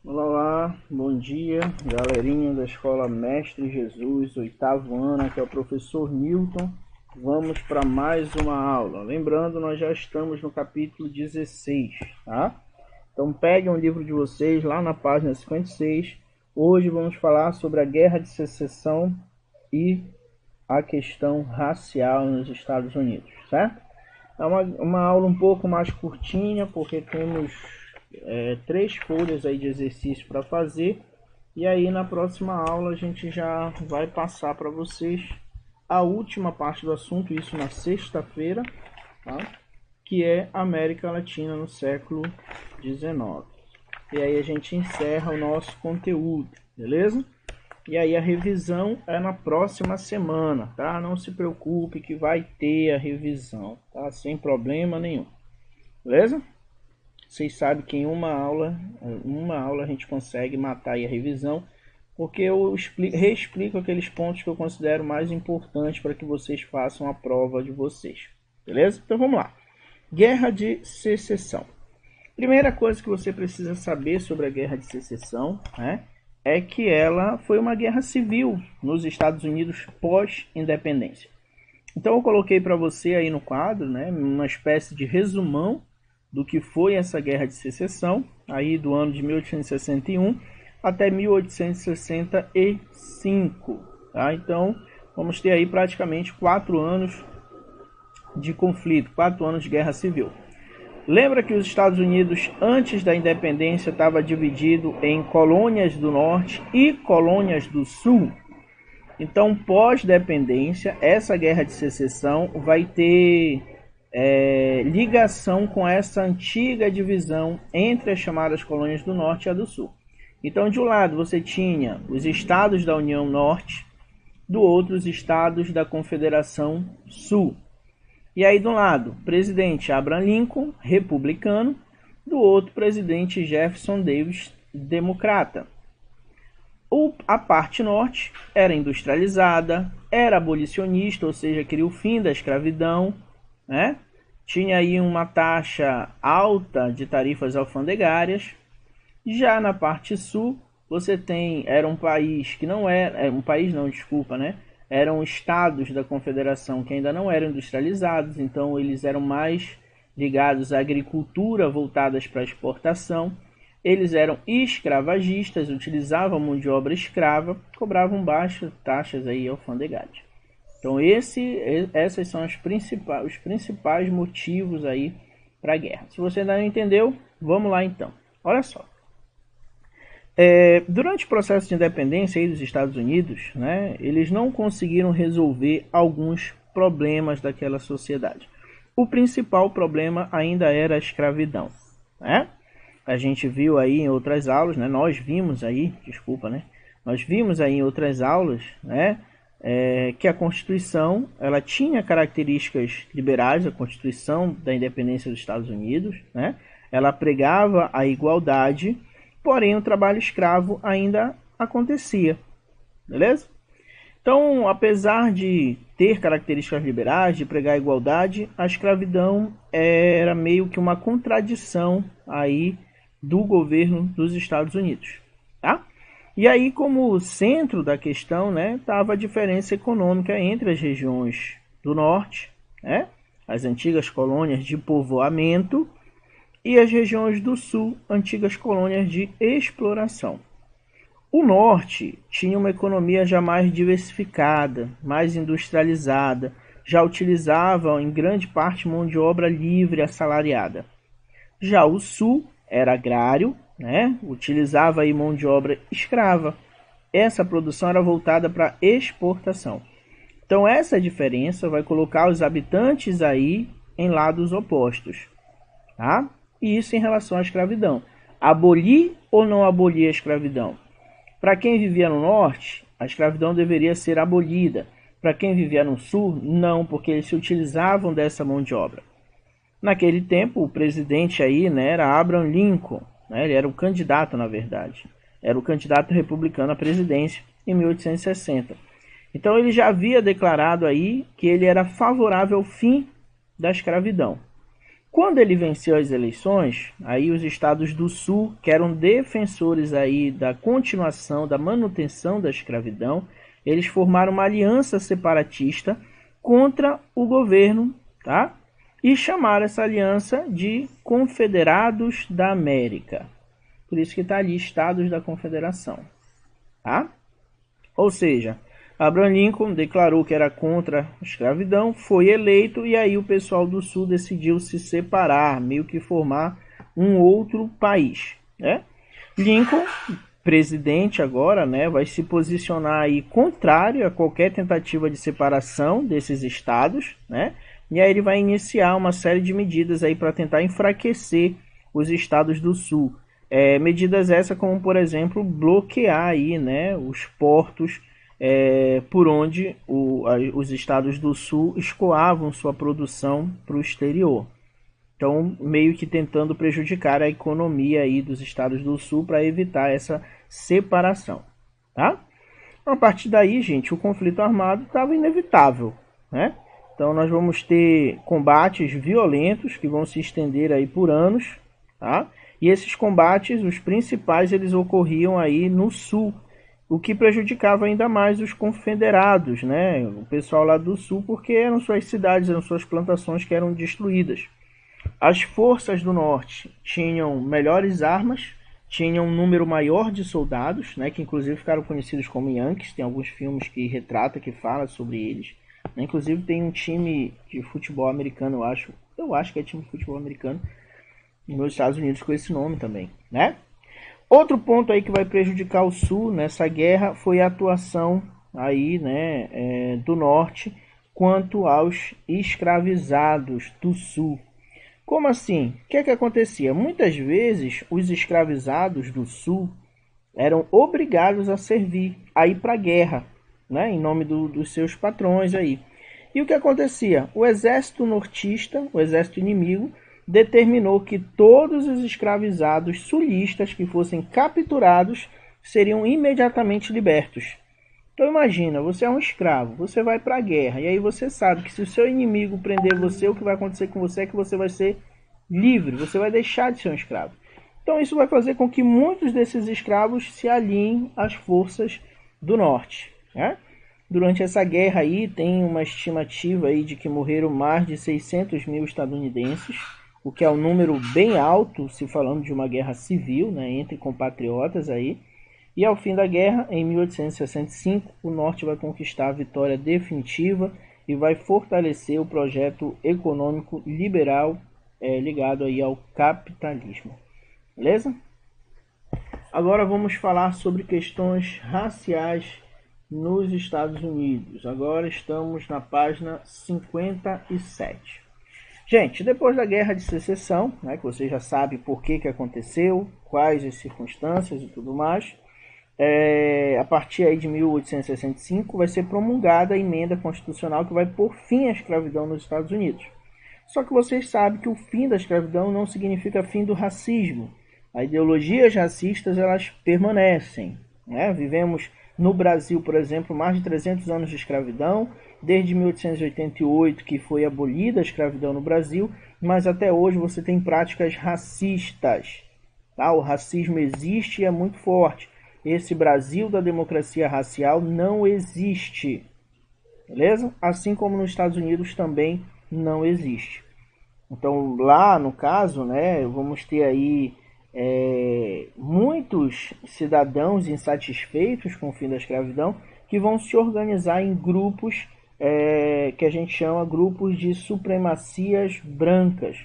Olá, olá, bom dia, galerinha da Escola Mestre Jesus, oitavo ano, aqui é o professor Newton. Vamos para mais uma aula. Lembrando, nós já estamos no capítulo 16, tá? Então peguem o livro de vocês lá na página 56. Hoje vamos falar sobre a Guerra de Secessão e a questão racial nos Estados Unidos, certo? É uma aula um pouco mais curtinha, porque temos 3 folhas aí de exercício para fazer. E aí na próxima aula a gente já vai passar para vocês a última parte do assunto, isso na sexta-feira, tá? Que é América Latina no século XIX. E aí a gente encerra o nosso conteúdo, beleza? E aí a revisão é na próxima semana, tá? Não se preocupe que vai ter a revisão, tá? Sem problema nenhum, beleza? Vocês sabem que em uma aula a gente consegue matar aí a revisão, porque eu reexplico aqueles pontos que eu considero mais importantes para que vocês façam a prova de vocês, beleza? Então vamos lá. Guerra de Secessão. Primeira coisa que você precisa saber sobre a Guerra de Secessão, né, é que ela foi uma guerra civil nos Estados Unidos pós-independência. Então eu coloquei para você aí no quadro, né, uma espécie de resumão do que foi essa Guerra de Secessão, aí do ano de 1861 até 1865. Tá? Então vamos ter aí praticamente 4 anos de conflito, 4 anos de guerra civil. Lembra que os Estados Unidos, antes da independência, estava dividido em colônias do norte e colônias do sul? Então, pós-dependência, essa guerra de secessão vai ter ligação com essa antiga divisão entre as chamadas colônias do norte e a do sul. Então, de um lado, você tinha os estados da União Norte, do outro, os estados da Confederação Sul. E aí, de um lado, presidente Abraham Lincoln, republicano, do outro, presidente Jefferson Davis, democrata. A parte norte era industrializada, era abolicionista, ou seja, queria o fim da escravidão, né? Tinha aí uma taxa alta de tarifas alfandegárias. Já na parte sul, você era um país que não era, né? Eram estados da confederação que ainda não eram industrializados, então eles eram mais ligados à agricultura, voltadas para a exportação. Eles eram escravagistas, utilizavam mão de obra escrava, cobravam baixas taxas aí alfandegárias. Então esses são os principais motivos aí para a guerra. Se você ainda não entendeu, vamos lá então. Olha só. Durante o processo de independência aí dos Estados Unidos, né, eles não conseguiram resolver alguns problemas daquela sociedade. O principal problema ainda era a escravidão, né? A gente viu aí em outras aulas, né? Nós vimos aí em outras aulas, né, que a Constituição ela tinha características liberais, a Constituição da Independência dos Estados Unidos, né? Ela pregava a igualdade, porém o trabalho escravo ainda acontecia, beleza? Então, apesar de ter características liberais, de pregar a igualdade, a escravidão era meio que uma contradição aí do governo dos Estados Unidos, tá? E aí, como centro da questão, né, estava a diferença econômica entre as regiões do norte, né, as antigas colônias de povoamento, e as regiões do sul, antigas colônias de exploração. O norte tinha uma economia já mais diversificada, mais industrializada, já utilizava em grande parte mão de obra livre assalariada. Já o sul era agrário, né? Utilizava aí mão de obra escrava. Essa produção era voltada para exportação. Então essa diferença vai colocar os habitantes aí em lados opostos, tá? E isso em relação à escravidão. Abolir ou não abolir a escravidão? Para quem vivia no norte, a escravidão deveria ser abolida. Para quem vivia no sul, não, porque eles se utilizavam dessa mão de obra. Naquele tempo, o presidente aí, né, era Abraham Lincoln, né, ele era o candidato, na verdade. Era o candidato republicano à presidência em 1860. Então ele já havia declarado aí que ele era favorável ao fim da escravidão. Quando ele venceu as eleições, aí os estados do sul, que eram defensores aí da continuação, da manutenção da escravidão, eles formaram uma aliança separatista contra o governo, tá? E chamaram essa aliança de Confederados da América. Por isso que está ali, Estados da Confederação, tá? Ou seja, Abraham Lincoln declarou que era contra a escravidão, foi eleito e aí o pessoal do Sul decidiu se separar, meio que formar um outro país, né? Lincoln, presidente agora, né, vai se posicionar aí contrário a qualquer tentativa de separação desses estados, né? E aí ele vai iniciar uma série de medidas aí para tentar enfraquecer os estados do Sul. Medidas essas como, por exemplo, bloquear aí, né, os portos por onde os estados do Sul escoavam sua produção para o exterior. Então, meio que tentando prejudicar a economia aí dos estados do Sul para evitar essa separação, tá? A partir daí, gente, o conflito armado estava inevitável, né? Então, nós vamos ter combates violentos que vão se estender aí por anos, tá? E esses combates, os principais, eles ocorriam aí no Sul, o que prejudicava ainda mais os confederados, né? O pessoal lá do Sul, porque eram suas cidades, eram suas plantações que eram destruídas. As forças do Norte tinham melhores armas, tinham um número maior de soldados, né? Que inclusive ficaram conhecidos como Yankees. Tem alguns filmes que retrata, que fala sobre eles. Inclusive tem um time de futebol americano, eu acho que é time de futebol americano nos Estados Unidos com esse nome também, né? Outro ponto aí que vai prejudicar o Sul nessa guerra foi a atuação aí, né, do Norte quanto aos escravizados do Sul. Como assim? O que é que acontecia? Muitas vezes os escravizados do Sul eram obrigados a servir, a ir para a guerra, né, em nome dos seus patrões aí. E o que acontecia? O exército nortista, o exército inimigo, determinou que todos os escravizados sulistas que fossem capturados seriam imediatamente libertos. Então imagina, você é um escravo, você vai para a guerra, e aí você sabe que se o seu inimigo prender você, o que vai acontecer com você é que você vai ser livre, você vai deixar de ser um escravo. Então isso vai fazer com que muitos desses escravos se alinhem às forças do norte, né? Durante essa guerra aí, tem uma estimativa aí de que morreram mais de 600 mil estadunidenses, o que é um número bem alto, se falando de uma guerra civil, né, entre compatriotas aí. E ao fim da guerra, em 1865, o Norte vai conquistar a vitória definitiva e vai fortalecer o projeto econômico liberal ligado aí ao capitalismo. Beleza? Agora vamos falar sobre questões raciais nos Estados Unidos. Agora estamos na página 57. Gente, depois da Guerra de Secessão, né, que você já sabe por que aconteceu, quais as circunstâncias e tudo mais, a partir aí de 1865 vai ser promulgada a emenda constitucional que vai pôr fim à escravidão nos Estados Unidos. Só que vocês sabem que o fim da escravidão não significa fim do racismo. As ideologias racistas, elas permanecem, né? Vivemos no Brasil, por exemplo, mais de 300 anos de escravidão, desde 1888 que foi abolida a escravidão no Brasil, mas até hoje você tem práticas racistas. Tá? O racismo existe e é muito forte. Esse Brasil da democracia racial não existe. Beleza? Assim como nos Estados Unidos também não existe. Então lá no caso, né, vamos ter aí muitos cidadãos insatisfeitos com o fim da escravidão que vão se organizar em grupos que a gente chama grupos de supremacias brancas,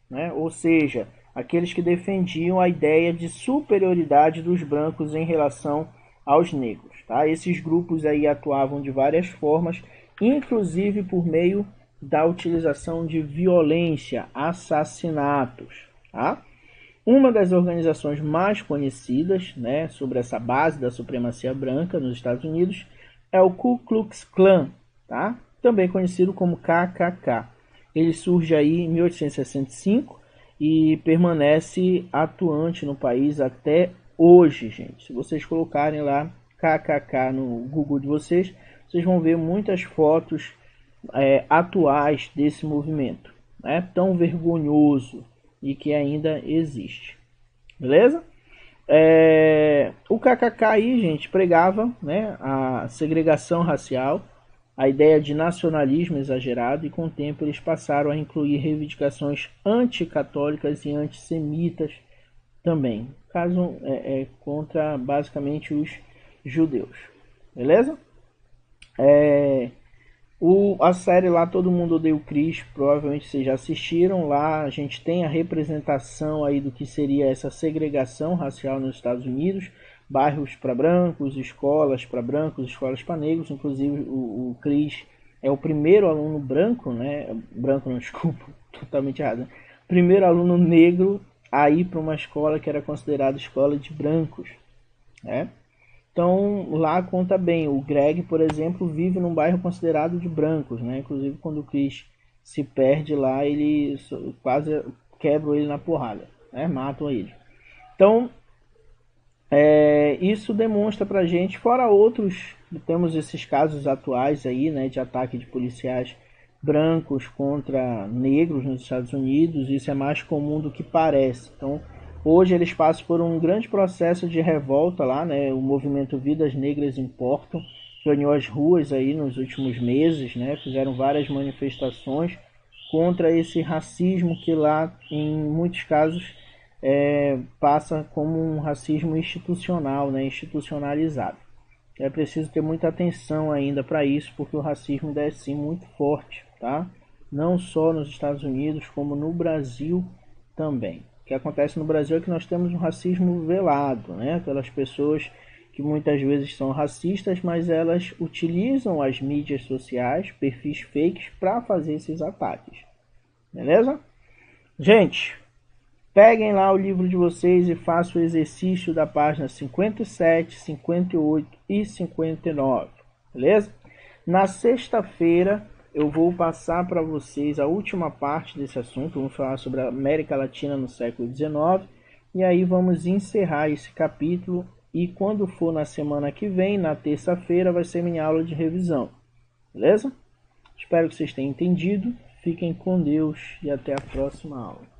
né? Ou seja, aqueles que defendiam a ideia de superioridade dos brancos em relação aos negros. Tá? Esses grupos aí atuavam de várias formas, inclusive por meio da utilização de violência, assassinatos. Tá? Uma das organizações mais conhecidas, né, sobre essa base da supremacia branca nos Estados Unidos é o Ku Klux Klan, tá? Também conhecido como KKK. Ele surge aí em 1865 e permanece atuante no país até hoje, gente. Se vocês colocarem lá KKK no Google de vocês, vocês vão ver muitas fotos atuais desse movimento. né, tão vergonhoso e que ainda existe. Beleza? O KKK aí, gente, pregava, né, a segregação racial, a ideia de nacionalismo exagerado, e com o tempo eles passaram a incluir reivindicações anticatólicas e antissemitas também. Caso contra basicamente os judeus. Beleza? A série lá Todo Mundo Odeia o Chris, provavelmente vocês já assistiram. Lá a gente tem a representação aí do que seria essa segregação racial nos Estados Unidos, bairros para brancos, escolas para brancos, escolas para negros. Inclusive o Chris é o primeiro aluno branco, né? Branco não, desculpa, totalmente errado. Primeiro aluno negro a ir para uma escola que era considerada escola de brancos, né? Então lá conta bem, o Greg, por exemplo, vive num bairro considerado de brancos, né? Inclusive quando o Chris se perde lá, ele quase quebra ele na porrada, né? Matam ele. Então isso demonstra pra gente, fora outros, temos esses casos atuais aí, né, de ataque de policiais brancos contra negros nos Estados Unidos. Isso é mais comum do que parece. Então hoje eles passam por um grande processo de revolta lá, né? O movimento Vidas Negras Importam ganhou as ruas aí nos últimos meses, né? Fizeram várias manifestações contra esse racismo que lá, em muitos casos, passa como um racismo institucional, né? Institucionalizado. É preciso ter muita atenção ainda para isso, porque o racismo ainda é sim muito forte, tá? Não só nos Estados Unidos, como no Brasil também. O que acontece no Brasil é que nós temos um racismo velado, né? Aquelas pessoas que muitas vezes são racistas, mas elas utilizam as mídias sociais, perfis fakes, para fazer esses ataques. Beleza? Gente, peguem lá o livro de vocês e façam o exercício da página 57, 58 e 59. Beleza? Na sexta-feira eu vou passar para vocês a última parte desse assunto. Vamos falar sobre a América Latina no século XIX. E aí vamos encerrar esse capítulo. E quando for na semana que vem, na terça-feira, vai ser minha aula de revisão. Beleza? Espero que vocês tenham entendido. Fiquem com Deus e até a próxima aula.